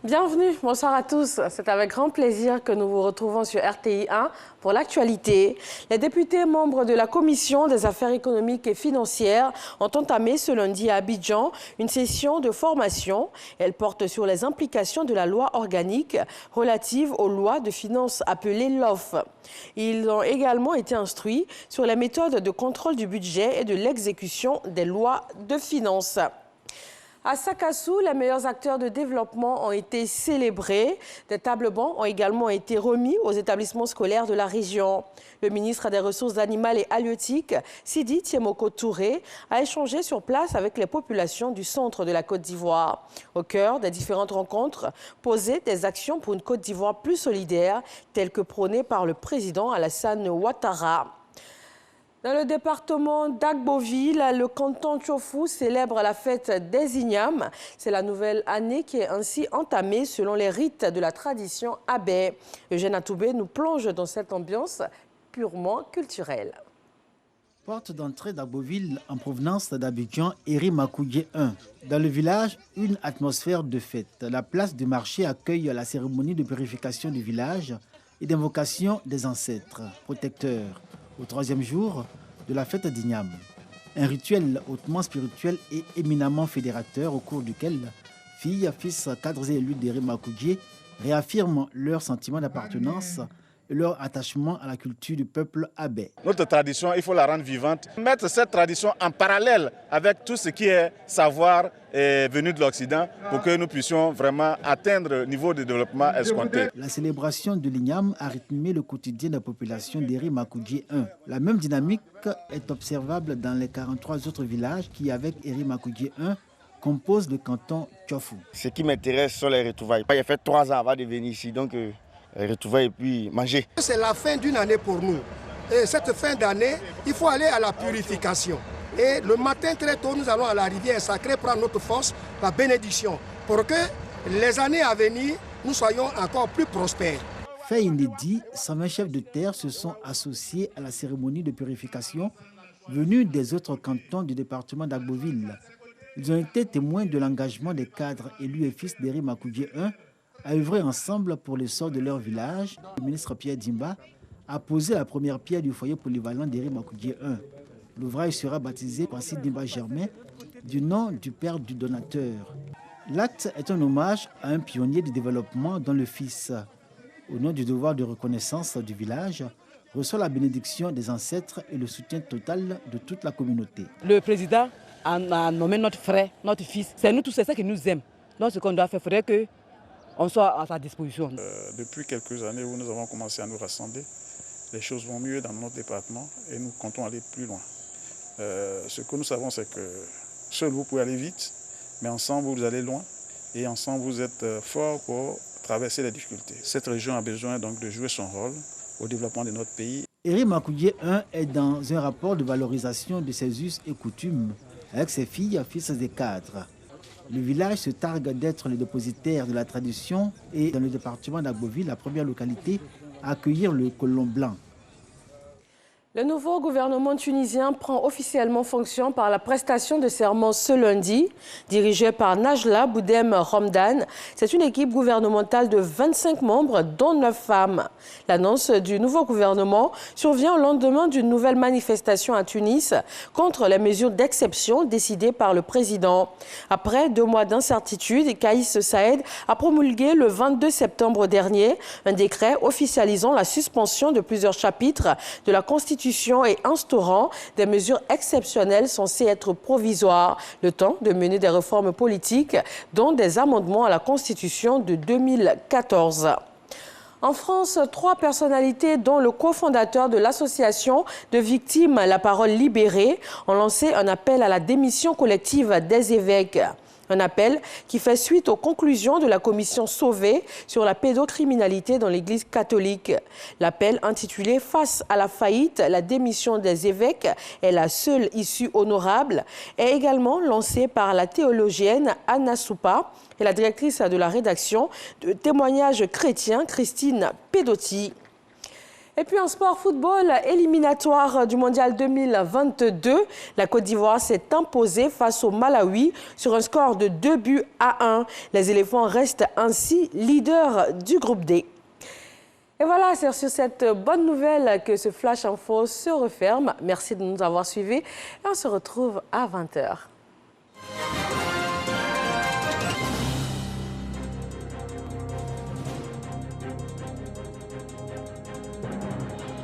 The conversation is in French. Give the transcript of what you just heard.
Bienvenue, bonsoir à tous. C'est avec grand plaisir que nous vous retrouvons sur RTI 1 pour l'actualité. Les députés membres de la Commission des affaires économiques et financières ont entamé ce lundi à Abidjan une session de formation. Elle porte sur les implications de la loi organique relative aux lois de finances appelée LOF. Ils ont également été instruits sur les méthodes de contrôle du budget et de l'exécution des lois de finances. À Sakassou, les meilleurs acteurs de développement ont été célébrés. Des tables bancs ont également été remis aux établissements scolaires de la région. Le ministre des Ressources animales et halieutiques, Sidi Tiemoko Touré, a échangé sur place avec les populations du centre de la Côte d'Ivoire. Au cœur des différentes rencontres, poser des actions pour une Côte d'Ivoire plus solidaire, telles que prônées par le président Alassane Ouattara. Dans le département d'Agboville, le canton Tchofou célèbre la fête des Ignames. C'est la nouvelle année qui est ainsi entamée selon les rites de la tradition Abé. Eugène Atoubé nous plonge dans cette ambiance purement culturelle. Porte d'entrée d'Agboville en provenance d'Abidjan, Eri Makoudjé 1. Dans le village, une atmosphère de fête. La place du marché accueille la cérémonie de purification du village et d'invocation des ancêtres protecteurs. Au troisième jour de la fête d'Ignam. Un rituel hautement spirituel et éminemment fédérateur au cours duquel filles, fils, cadres et élus d'Eri Makoudjé réaffirment leur sentiment d'appartenance et leur attachement à la culture du peuple Abé. Notre tradition, il faut la rendre vivante. Mettre cette tradition en parallèle avec tout ce qui est savoir venu de l'Occident pour que nous puissions vraiment atteindre le niveau de développement escompté. La célébration de l'Ignam a rythmé le quotidien de la population d'Eri Makoudjé 1. La même dynamique est observable dans les 43 autres villages qui, avec Eri Makoudjé 1, composent le canton Tchofou. Ce qui m'intéresse sont les retrouvailles. J'ai fait 3 ans avant de venir ici, donc retrouver et puis manger. C'est la fin d'une année pour nous. Et cette fin d'année, il faut aller à la purification. Et le matin très tôt, nous allons à la rivière sacrée prendre notre force, la bénédiction, pour que les années à venir, nous soyons encore plus prospères. Fait inédit, 120 chefs de terre se sont associés à la cérémonie de purification venue des autres cantons du département d'Agboville. Ils ont été témoins de l'engagement des cadres élus et fils d'Eri Makoudjé 1 à œuvrer ensemble pour le sort de leur village. Le ministre Pierre Dimba a posé la première pierre du foyer polyvalent d'Eri Makoudjé 1. L'ouvrage sera baptisé par Sidi Dimba Germain du nom du père du donateur. L'acte est un hommage à un pionnier du développement dont le fils, au nom du devoir de reconnaissance du village, reçoit la bénédiction des ancêtres et le soutien total de toute la communauté. Le président a nommé notre frère, notre fils. C'est nous tous, c'est ça qui nous aime. Donc ce qu'on doit faire, il faudrait que on soit à sa disposition. Depuis quelques années où nous avons commencé à nous rassembler, les choses vont mieux dans notre département et nous comptons aller plus loin. Ce que nous savons, c'est que seul vous pouvez aller vite, mais ensemble vous allez loin et ensemble vous êtes forts pour traverser les difficultés. Cette région a besoin donc de jouer son rôle au développement de notre pays. Eri Makoudjé 1 est dans un rapport de valorisation de ses us et coutumes avec ses filles, fils et cadres. Le village se targue d'être le dépositaire de la tradition et dans le département d'Agboville, la première localité à accueillir le colon blanc. Le nouveau gouvernement tunisien prend officiellement fonction par la prestation de serment ce lundi, dirigé par Najla Boudem Romdan. C'est une équipe gouvernementale de 25 membres, dont 9 femmes. L'annonce du nouveau gouvernement survient au lendemain d'une nouvelle manifestation à Tunis contre les mesures d'exception décidées par le président. Après 2 mois d'incertitude, Kaïs Saïed a promulgué le 22 septembre dernier un décret officialisant la suspension de plusieurs chapitres de la Constitution et instaurant des mesures exceptionnelles censées être provisoires, le temps de mener des réformes politiques, dont des amendements à la Constitution de 2014. En France, 3 personnalités, dont le cofondateur de l'association de victimes La Parole Libérée, ont lancé un appel à la démission collective des évêques. Un appel qui fait suite aux conclusions de la commission Sauvé sur la pédocriminalité dans l'Église catholique. L'appel intitulé « Face à la faillite, la démission des évêques est la seule issue honorable » est également lancé par la théologienne Anna Soupa et la directrice de la rédaction de Témoignages chrétiens, Christine Pedotti. Et puis en sport football, éliminatoire du Mondial 2022, la Côte d'Ivoire s'est imposée face au Malawi sur un score de 2-1. Les éléphants restent ainsi leaders du groupe D. Et voilà, c'est sur cette bonne nouvelle que ce Flash Info se referme. Merci de nous avoir suivis et on se retrouve à 20 h.